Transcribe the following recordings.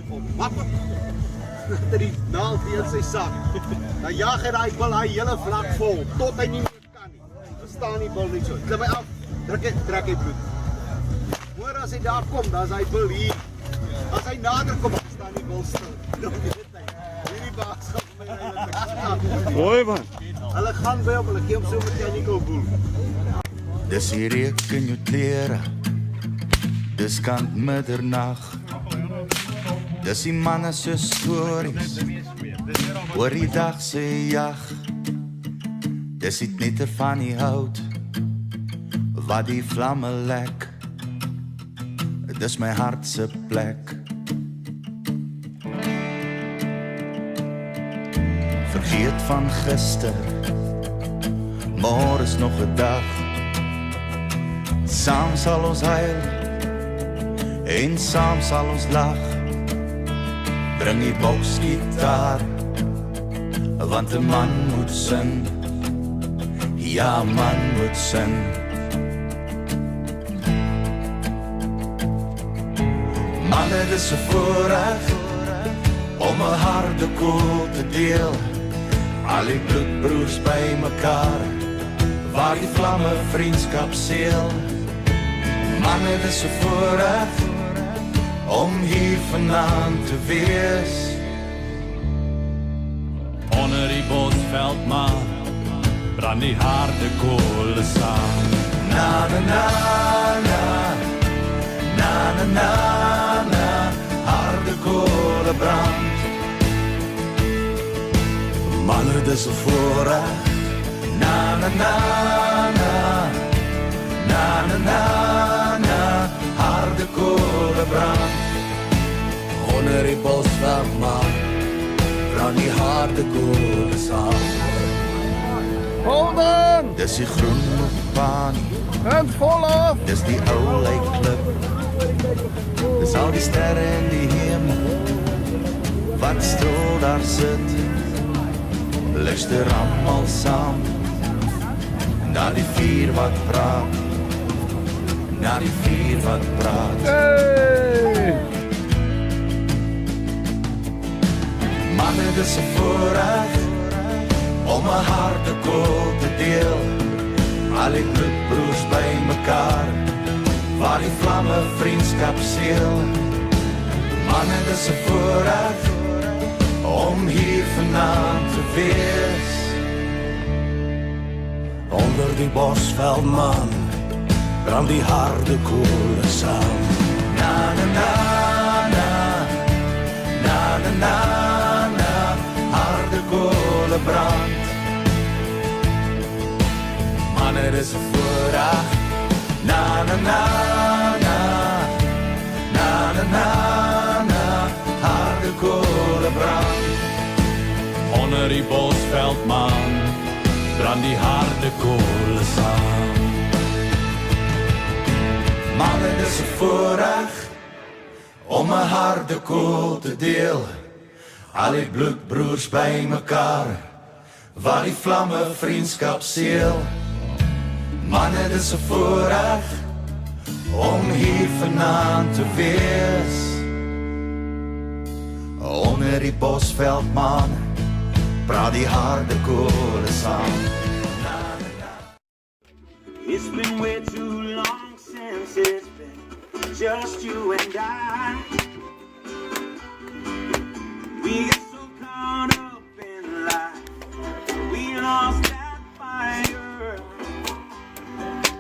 op wap. Dat die naald in sy sak. Dan jaag hy daai bil hy hele vlak vol tot hy nie meer kan nie. Dan staan die bil net so. Klim hy af, trek hy bloed. Hoor as hy daar kom, dan is hy bil hier. As hy nader kom, dan staan die bil stil. Dan weet hy. Hierdie baas gaan my ry. Mooi man. Hulle gaan by hom, hulle gee hom so mechanical boel. Dis hier reuk in jou klere. Dis kant middernag. Dis die manne se stories oor die dag se jag. Dis die knitter van die hout wat die vlamme lek. Dis my hart se plek. Vergeet van gister, môre is nog 'n dag. Saam sal ons huil en saam sal ons lag. Bring die boksgitaar, want 'n man moet sing. Ja, man moet sing. Manne, dis 'n voorreg om 'n harde koel te deel. Al die bloedbroers by mekaar, waar die vlamme vriendskap seël. Manne, dis 'n voorreg om hier vanaand te wees. Onder die bosveldmaan brand die harde kolle saam. Na na na na, na na na na, harde kolle brand. Manne, dis 'n voorreg. Na na na na, na na na na, harde kolle brand. Onder die bosveldmaan brand die harde kolle saam. Holden! Dis die groen baan, En volop! dis die ou lijkklip. Dis al die sterre in die hemel wat stil daar sit. Luister almal saam na die vuur wat praat. Na die vuur wat praat. Hey! Manne, dis 'n voorreg om 'n harde koel te deel. Al die bloedbroers by mekaar, waar die vlamme vriendskap seël. Manne, dis 'n voorreg om hier vanaand te wees. Onder die bosveldmaan brand die harde koele saam. Na na na na, na na na na, harde koele brand. Manne, dis 'n voorreg. Na na na na, na na na na, harde koele brand. Onder die bosveldmaan brand die harde kolle saam. Manne, dis 'n voorreg om 'n harde koel te deel. Al die bloedbroers by mekaar, waar die vlamme vriendskap seël. Manne, dis 'n voorreg om hier vanaand te wees. Onder die bosveldmaan praat die harde koele saam. It's been way too long since it's been just you and I. We get so caught up in life, we lost that fire.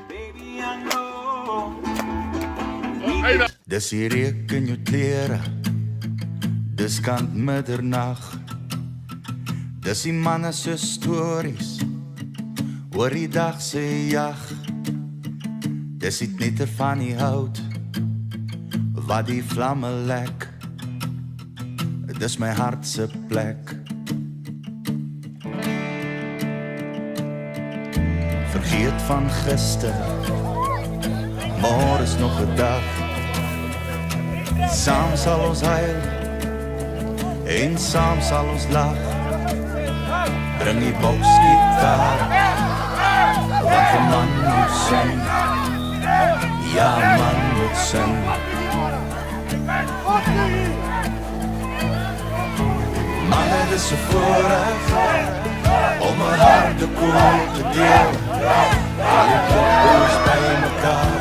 Baby, I know. Dis hier reuk in jou klere. Dis kant middernag. Dis die manne se stories oor die dag se jag. Dis die knitter van die hout wat die vlamme lek. Dis my hart se plek. Vergeet van gister, môre is nog 'n dag. Saam sal ons huil en saam sal ons lag. Bring die boksgitaar, want 'n man moet sing. Ja, man moet sing. is 'n voorreg om 'n harte koel te deel. Al die broers by mekaar,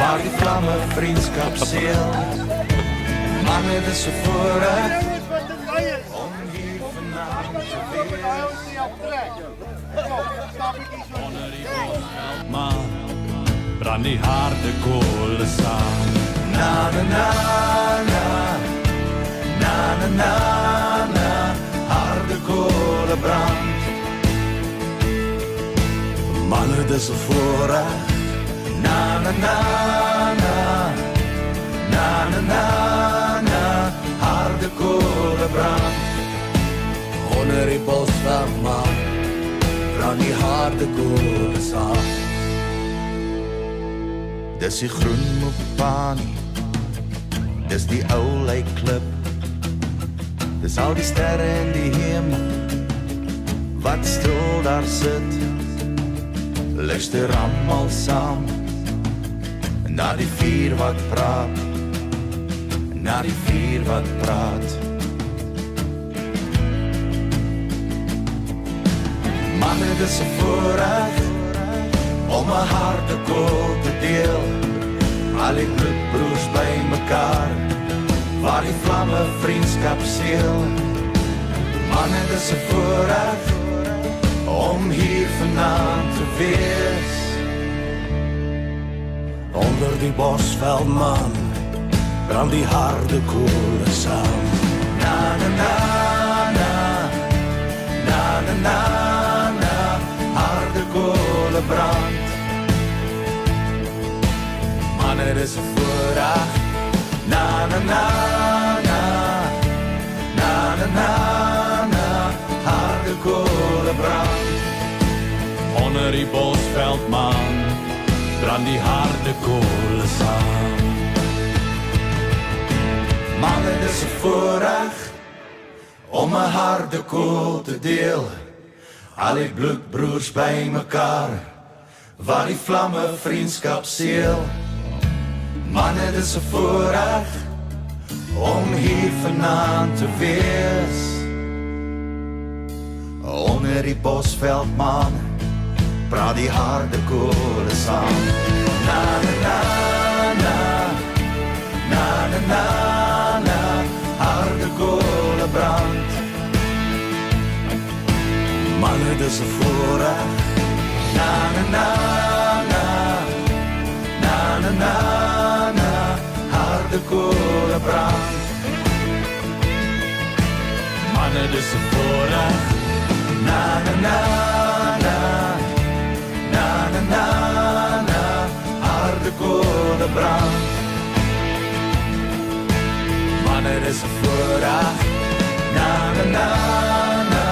waar die vlamme vriendskap seël. Man, dit is 'n voorreg om hier vanaand te wees. Maar brand die harde kolle saam. Na na na na, na na na na, harde kolle brand. Manne, dis 'n voorreg. Na na na na, na na na na, harde kolle brand. Onder die bosveld man, brand die harde kolle saam. Dis die groen Mopani, dis die ou klip. Dis al die sterre in die hemel, wat stil daar sit. Luister almal saam, na die vuur wat praat, na die vuur wat praat. Manne, dis 'n voorreg om 'n harte koel te deel. Al die bloedbroers by mekaar, waar die vlamme vriendskap seël. Manne, dis 'n voorreg om hier vanaand te wees. Onder die bosveld man, brand die harde koele saam. Na na na na, na na na na, harde koele brand. Manne, dit is 'n voorreg. Na na na na, na na na na, harde koele brand. Onder die bosveld man, brand die harde kolle saam. Manne, dit is 'n voorreg om 'n harde koel te deel. Al die bloedbroers by mekaar, waar die vlamme vriendskap seël. Manne, dit is 'n voorreg om hier vanaand te wees. Onder die bosveld man, praat die harde koele saam. Na na na na, na na na na, harde koele brand. Manne, dis 'n voorreg. Na na na na, na na na na, harde koele brand. Manne, dis 'n voorreg. Na na na na, na na na na, harde koele brand. Manne, dis 'n voorreg. Na na na na,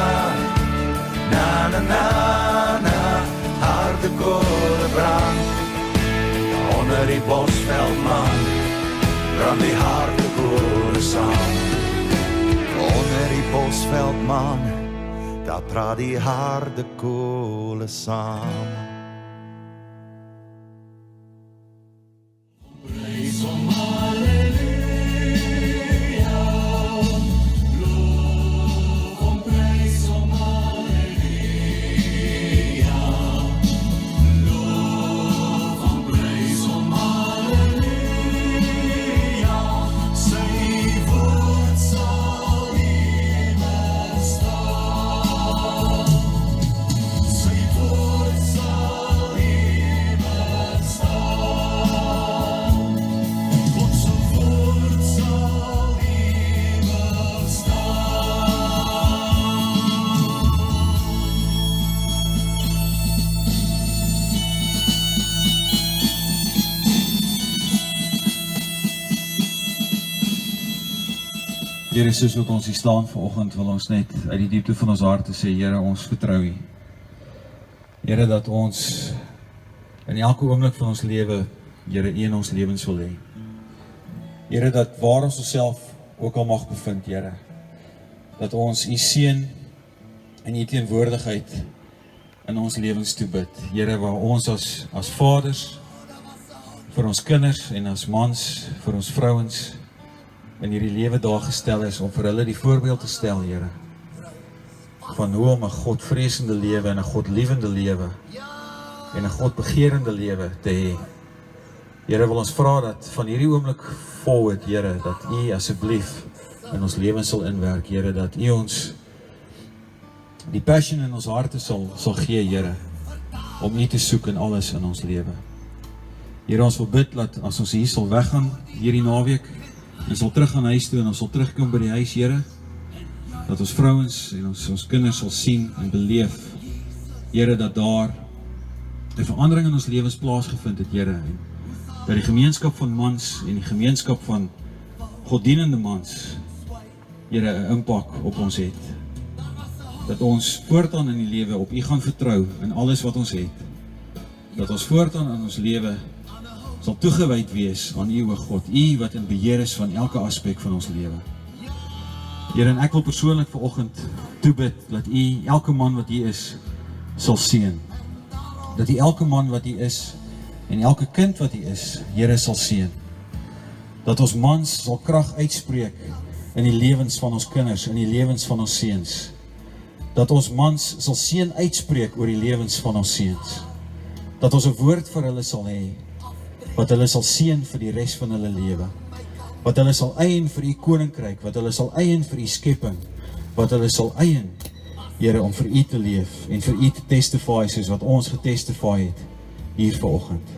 na na na na, harde koele brand. Onder die bosveld man, brand die harde koele saam. Onder die bosveld man, daar praat die harde koele saam. Here, soos wat ons hier staan vanoggend, wil ons net uit die diepte van ons harte sê, Here, ons vertrou U. Here, dat ons in elke oomblik van ons lewe, Here, U in ons lewens wil hê. Here, dat waar ons onsself ook al mag bevind, Here, dat ons U seën en U teenwoordigheid in ons lewens toe bid. Here, waar ons as vaders, vir ons kinders en as mans, vir ons vrouens, in hierdie lewe daar gestel is, om vir hulle die voorbeeld te stel, Here, van hoe om 'n Godvreesende lewe en 'n Godliewende lewe en 'n Godbegeerende lewe te hê. Here, wil ons vra dat van hierdie oomblik forward, Here, dat U asseblief in ons lewens sal inwerk, Here, dat U ons die passion in ons harte sal gee, Here, om U te soek in alles in ons lewe. Here, ons wil bid dat as ons hier sal weggaan hierdie naweek, ons sal terug gaan huis toe en ons sal terugkom by die huis, Here, dat ons vrouens en ons kinders sal sien en beleef, Here, dat daar 'n verandering in ons lewens plaasgevind het, Here, en dat die gemeenskap van mans en die gemeenskap van goddienende mans, Here, 'n impak op ons het. Dat ons voortaan in die lewe op U gaan vertrou in alles wat ons het. Dat ons voortaan in ons lewe sal toegewyd wees aan U, o God, U wat in beheer is van elke aspek van ons lewe. Here, en ek wil persoonlik vanoggend toebid dat U elke man wat hier is sal seën. Dat U elke man wat hier is en elke kind wat hier is, Here, sal seën. Dat ons mans sal krag uitspreek in die lewens van ons kinders, in die lewens van ons seuns. Dat ons mans sal seën uitspreek oor die lewens van ons seuns. Dat ons 'n woord vir hulle sal hê, wat hulle sal seën vir die res van hulle lewe. Wat hulle sal eien vir U koninkryk, wat hulle sal eien vir U skepping, wat hulle sal eien, Here, om vir U te leef en vir U te testify soos wat ons getestify het hier vanoggend.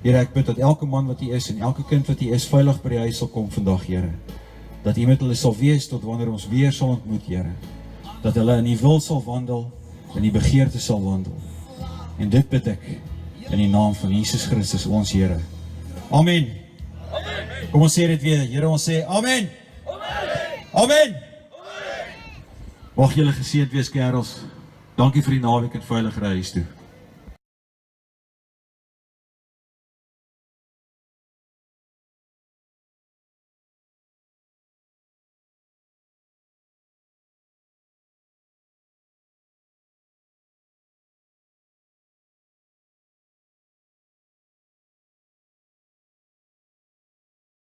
Here, ek bid dat elke man wat hier is en elke kind wat hier is veilig by die huis sal kom vandag, Here. Dat U met hulle sal wees tot wanneer ons weer sal ontmoet, Here. Dat hulle in U wil sal wandel, in U begeerte sal wandel. En dit bid ek in die naam van Jesus Christus, ons Here. Amen. Kom ons sê dit weer, Here, ons sê amen. Amen. Mag julle geseënd wees, kerels. Dankie vir die naweek en veilige reis toe.